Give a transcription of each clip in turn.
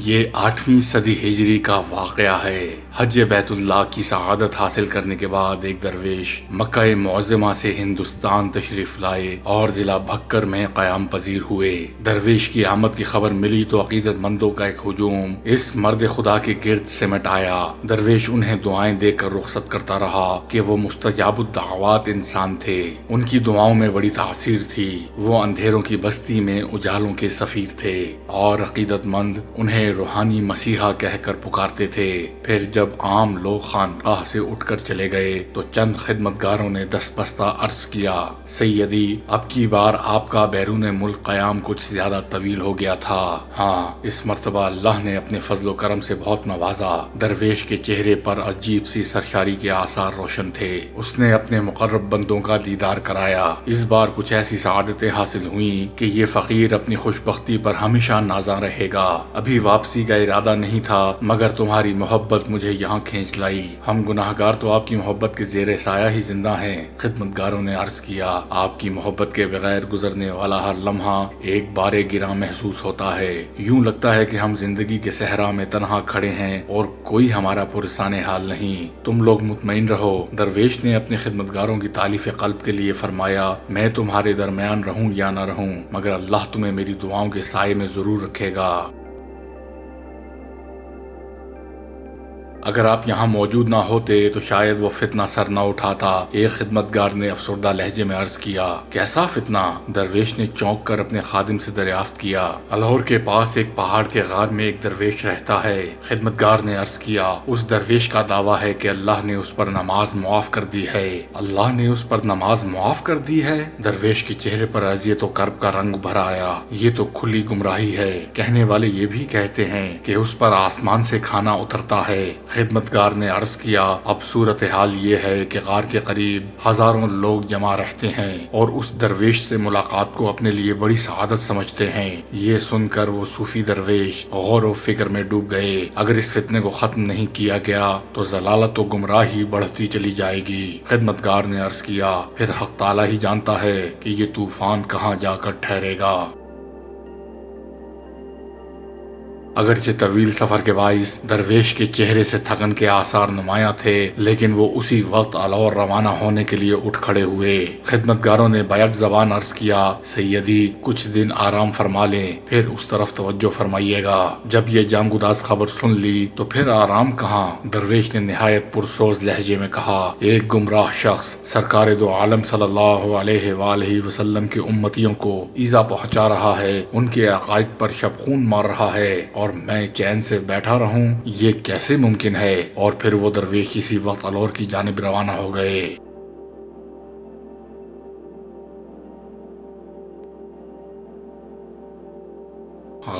یہ 8ویں صدی ہجری کا واقعہ ہے۔ حج بیت اللہ کی سعادت حاصل کرنے کے بعد ایک درویش مکہ معظمہ سے ہندوستان تشریف لائے اور ضلع بھکر میں قیام پذیر ہوئے۔ درویش کی آمد کی خبر ملی تو عقیدت مندوں کا ایک ہجوم اس مرد خدا کے گرد سمٹ آیا۔ درویش انہیں دعائیں دے کر رخصت کرتا رہا کہ وہ مستجاب الدعوات انسان تھے۔ ان کی دعاؤں میں بڑی تاثیر تھی۔ وہ اندھیروں کی بستی میں اجالوں کے سفیر تھے اور عقیدت مند انہیں روحانی مسیحا کہہ کر پکارتے تھے۔ پھر جب عام لوگ خانقاہ سے اٹھ کر چلے گئے تو چند خدمتگاروں نے دست بستہ عرض کیا، سیدی اب کی بار آپ کا بیرون ملک قیام کچھ زیادہ طویل ہو گیا تھا۔ ہاں، اس مرتبہ اللہ نے اپنے فضل و کرم سے بہت نوازا۔ درویش کے چہرے پر عجیب سی سرشاری کے آثار روشن تھے۔ اس نے اپنے مقرب بندوں کا دیدار کرایا۔ اس بار کچھ ایسی سعادتیں حاصل ہوئیں کہ یہ فقیر اپنی خوش بختی پر ہمیشہ نازاں رہے گا۔ ابھی واپسی کا ارادہ نہیں تھا مگر تمہاری محبت مجھے یہاں کھینچ لائی۔ ہم گناہگار تو آپ کی محبت کے زیر سایہ ہی زندہ ہیں۔ خدمتگاروں نے عرض کیا، آپ کی محبت کے بغیر گزرنے والا ہر لمحہ ایک بارے گراں محسوس ہوتا ہے۔ یوں لگتا ہے کہ ہم زندگی کے صحرا میں تنہا کھڑے ہیں اور کوئی ہمارا پرسان حال نہیں۔ تم لوگ مطمئن رہو۔ درویش نے اپنے خدمتگاروں کی تالیف قلب کے لیے فرمایا، میں تمہارے درمیان رہوں یا نہ رہوں مگر اللہ تمہیں میری دعاؤں کے سائے میں ضرور رکھے گا۔ اگر آپ یہاں موجود نہ ہوتے تو شاید وہ فتنہ سر نہ اٹھاتا۔ ایک خدمتگار نے افسردہ لہجے میں عرض کیا، کیسا فتنہ؟ درویش نے چونک کر اپنے خادم سے دریافت کیا۔ الہور کے پاس ایک پہاڑ کے غار میں ایک درویش رہتا ہے۔ خدمتگار نے عرض کیا، اس درویش کا دعویٰ ہے کہ اللہ نے اس پر نماز معاف کر دی ہے۔ اللہ نے اس پر نماز معاف کر دی ہے؟ درویش کے چہرے پر اذیت و کرب کا رنگ ابھر آیا۔ یہ تو کھلی گمراہی ہے۔ کہنے والے یہ بھی کہتے ہیں کہ اس پر آسمان سے کھانا اترتا ہے۔ خدمتگار نے عرض کیا، اب صورتحال یہ ہے کہ غار کے قریب ہزاروں لوگ جمع رہتے ہیں اور اس درویش سے ملاقات کو اپنے لیے بڑی سعادت سمجھتے ہیں۔ یہ سن کر وہ صوفی درویش غور و فکر میں ڈوب گئے۔ اگر اس فتنے کو ختم نہیں کیا گیا تو ضلالت و گمراہی بڑھتی چلی جائے گی۔ خدمتگار نے عرض کیا، پھر حق تعالی ہی جانتا ہے کہ یہ طوفان کہاں جا کر ٹھہرے گا۔ اگرچہ طویل سفر کے باعث درویش کے چہرے سے تھکن کے آثار نمایاں تھے لیکن وہ اسی وقت الہور روانہ ہونے کے لیے اٹھ کھڑے ہوئے۔ خدمتگاروں نے بیک زبان عرض کیا، سیدی کچھ دن آرام فرما لیں پھر اس طرف توجہ فرمائیے گا۔ جب یہ جانگوداز خبر سن لی تو پھر آرام کہاں؟ درویش نے نہایت پرسوز لہجے میں کہا، ایک گمراہ شخص سرکار دو عالم صلی اللہ علیہ وآلہ وسلم کے امتیوں کو ایذا پہنچا رہا ہے، ان کے عقائد پر شبخون مار رہا ہے اور میں چین سے بیٹھا رہوں؟ یہ کیسے ممکن ہے؟ اور پھر وہ درویش اسی وقت الہور کی جانب روانہ ہو گئے۔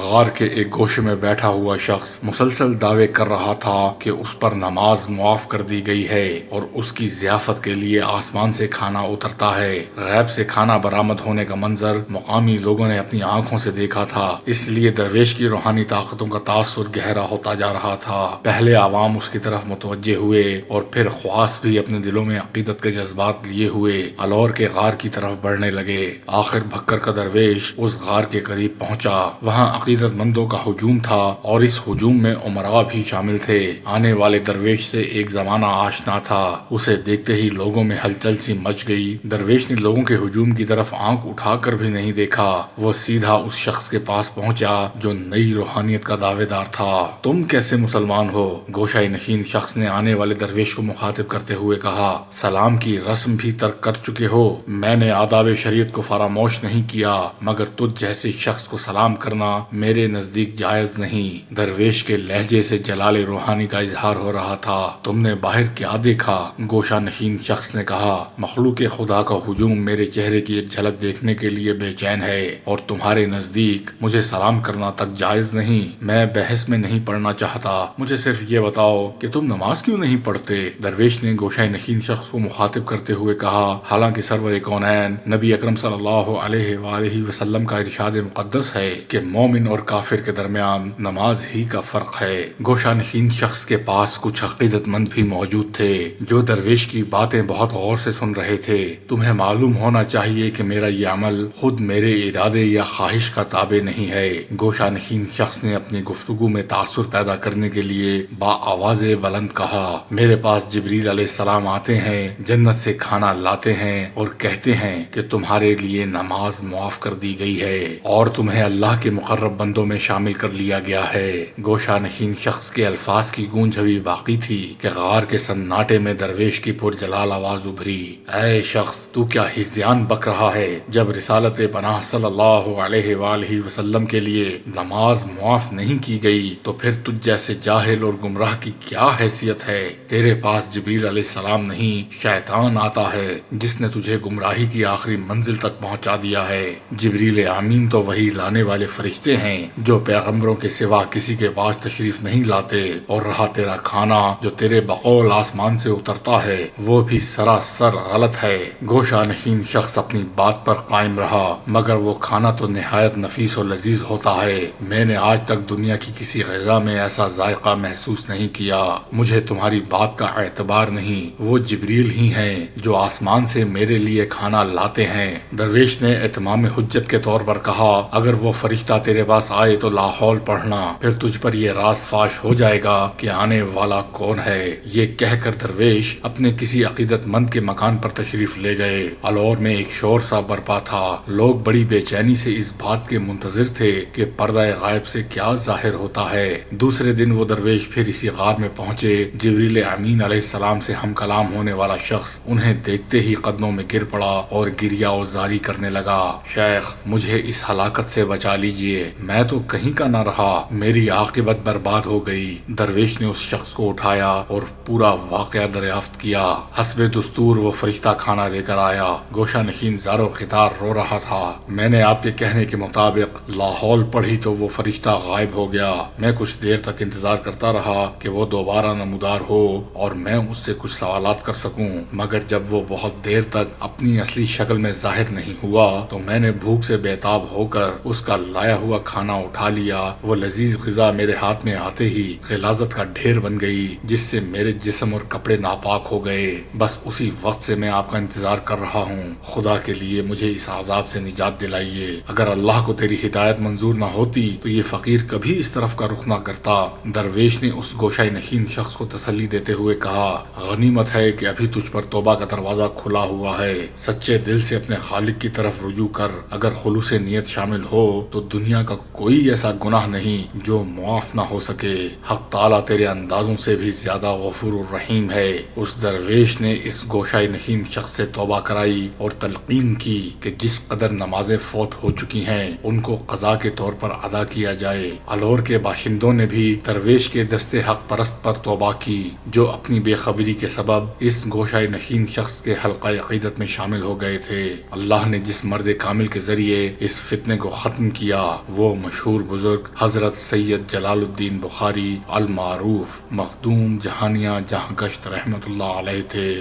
غار کے ایک گوشے میں بیٹھا ہوا شخص مسلسل دعوے کر رہا تھا کہ اس پر نماز معاف کر دی گئی ہے اور اس کی ضیافت کے لیے آسمان سے کھانا اترتا ہے۔ غیب سے کھانا برآمد ہونے کا منظر مقامی لوگوں نے اپنی آنکھوں سے دیکھا تھا، اس لیے درویش کی روحانی طاقتوں کا تاثر گہرا ہوتا جا رہا تھا۔ پہلے عوام اس کی طرف متوجہ ہوئے اور پھر خواص بھی اپنے دلوں میں عقیدت کے جذبات لیے ہوئے الہور کے غار کی طرف بڑھنے لگے۔ آخر بھکر کا درویش اس غار کے قریب پہنچا۔ وہاں عقیدت مندوں کا ہجوم تھا اور اس ہجوم میں عمراء بھی شامل تھے۔ آنے والے درویش سے ایک زمانہ آشنا تھا، اسے دیکھتے ہی لوگوں میں ہلچل سی مچ گئی۔ درویش نے لوگوں کے ہجوم کی طرف آنکھ اٹھا کر بھی نہیں دیکھا، وہ سیدھا اس شخص کے پاس پہنچا جو نئی روحانیت کا دعوے دار تھا۔ تم کیسے مسلمان ہو؟ گوشہ نشین شخص نے آنے والے درویش کو مخاطب کرتے ہوئے کہا، سلام کی رسم بھی ترک کر چکے ہو؟ میں نے آداب شریعت کو فراموش نہیں کیا مگر تجھ جیسے شخص کو سلام کرنا میرے نزدیک جائز نہیں۔ درویش کے لہجے سے جلال روحانی کا اظہار ہو رہا تھا۔ تم نے باہر کیا دیکھا؟ گوشہ نشین شخص نے کہا، مخلوق خدا کا ہجوم میرے چہرے کی ایک جھلک دیکھنے کے لیے بے چین ہے اور تمہارے نزدیک مجھے سلام کرنا تک جائز نہیں۔ میں بحث میں نہیں پڑھنا چاہتا، مجھے صرف یہ بتاؤ کہ تم نماز کیوں نہیں پڑھتے؟ درویش نے گوشہ نشین شخص کو مخاطب کرتے ہوئے کہا، حالانکہ سرور کونین نبی اکرم صلی اللہ علیہ وآلہ وسلم کا ارشاد مقدس ہے کہ مومن اور اور کافر کے درمیان نماز ہی کا فرق ہے۔ گوشہ نشین شخص کے پاس کچھ عقیدت مند بھی موجود تھے جو درویش کی باتیں بہت غور سے سن رہے تھے۔ تمہیں معلوم ہونا چاہیے کہ میرا یہ عمل خود میرے ارادے یا خواہش کا تابع نہیں ہے۔ گوشہ نشین شخص نے اپنی گفتگو میں تاثر پیدا کرنے کے لیے با آواز بلند کہا، میرے پاس جبریل علیہ السلام آتے ہیں، جنت سے کھانا لاتے ہیں اور کہتے ہیں کہ تمہارے لیے نماز معاف کر دی گئی ہے اور تمہیں اللہ کے مقرب بندوں میں شامل کر لیا گیا ہے۔ گوشہ نشین شخص کے الفاظ کی گونج ابھی باقی تھی کہ غار کے سناٹے میں درویش کی پرجلال آواز ابھری، اے شخص تو کیا ہذیان بک رہا ہے؟ جب رسالت پناہ صلی اللہ علیہ وآلہ وسلم کے لیے نماز معاف نہیں کی گئی تو پھر تجھ جیسے جاہل اور گمراہ کی کیا حیثیت ہے؟ تیرے پاس جبریل علیہ السلام نہیں شیطان آتا ہے جس نے تجھے گمراہی کی آخری منزل تک پہنچا دیا ہے۔ جبریل امین تو وہی لانے والے فرشتے ہیں جو پیغمبروں کے سوا کسی کے پاس تشریف نہیں لاتے، اور رہا تیرا کھانا جو تیرے بقول آسمان سے اترتا ہے وہ بھی سراسر غلط ہے۔ گوشہ نشین شخص اپنی بات پر قائم رہا، مگر وہ کھانا تو نہایت نفیس اور لذیذ ہوتا ہے، میں نے آج تک دنیا کی کسی غذا میں ایسا ذائقہ محسوس نہیں کیا۔ مجھے تمہاری بات کا اعتبار نہیں، وہ جبریل ہی ہیں جو آسمان سے میرے لیے کھانا لاتے ہیں۔ درویش نے اتمام حجت کے طور پر کہا، اگر وہ فرشتہ تیرے پاس آئے تو لاحول پڑھنا، پھر تجھ پر یہ راز فاش ہو جائے گا کہ آنے والا کون ہے۔ یہ کہہ کر درویش اپنے کسی عقیدت مند کے مکان پر تشریف لے گئے۔ الور میں ایک شور سا برپا تھا، لوگ بڑی بے چینی سے اس بات کے منتظر تھے کہ پردہ غائب سے کیا ظاہر ہوتا ہے۔ دوسرے دن وہ درویش پھر اسی غار میں پہنچے۔ جبریل امین علیہ السلام سے ہم کلام ہونے والا شخص انہیں دیکھتے ہی قدموں میں گر پڑا اور گریا و زاری کرنے لگا، شیخ مجھے اس ہلاکت سے بچا لیجئے، میں تو کہیں کا نہ رہا، میری عاقبت برباد ہو گئی۔ درویش نے اس شخص کو اٹھایا اور پورا واقعہ دریافت کیا۔ حسب دستور وہ فرشتہ کھانا لے کر آیا۔ گوشہ نشین زار و خطار رو رہا تھا، میں نے آپ کے کہنے کے مطابق لاحول پڑھی تو وہ فرشتہ غائب ہو گیا۔ میں کچھ دیر تک انتظار کرتا رہا کہ وہ دوبارہ نمودار ہو اور میں اس سے کچھ سوالات کر سکوں، مگر جب وہ بہت دیر تک اپنی اصلی شکل میں ظاہر نہیں ہوا تو میں نے بھوک سے بےتاب ہو کر اس کا لایا ہوا کھانا اٹھا لیا۔ وہ لذیذ غذا میرے ہاتھ میں آتے ہی غلاظت کا ڈھیر بن گئی جس سے میرے جسم اور کپڑے ناپاک ہو گئے۔ بس اسی وقت سے میں آپ کا انتظار کر رہا ہوں، خدا کے لیے مجھے اس عذاب سے نجات دلائیے۔ اگر اللہ کو تیری ہدایت منظور نہ ہوتی تو یہ فقیر کبھی اس طرف کا رخ نہ کرتا۔ درویش نے اس گوشہ نشین شخص کو تسلی دیتے ہوئے کہا، غنیمت ہے کہ ابھی تجھ پر توبہ کا دروازہ کھلا ہوا ہے، سچے دل سے اپنے خالق کی طرف رجوع کر، اگر خلوص نیت شامل ہو تو دنیا کا کوئی ایسا گناہ نہیں جو معاف نہ ہو سکے۔ حق تعالیٰ تیرے اندازوں سے بھی زیادہ غفور الرحیم ہے۔ اس درویش نے اس گوشہ نشین شخص سے توبہ کرائی اور تلقین کی کہ جس قدر نمازیں فوت ہو چکی ہیں ان کو قضا کے طور پر ادا کیا جائے۔ الور کے باشندوں نے بھی درویش کے دستے حق پرست پر توبہ کی جو اپنی بے خبری کے سبب اس گوشہ نشین شخص کے حلقہ عقیدت میں شامل ہو گئے تھے۔ اللہ نے جس مرد کامل کے ذریعے اس فتنے کو ختم کیا وہ مشہور بزرگ حضرت سید جلال الدین بخاری المعروف مخدوم جہانیہ جہاں گشت رحمت اللہ علیہ تھے۔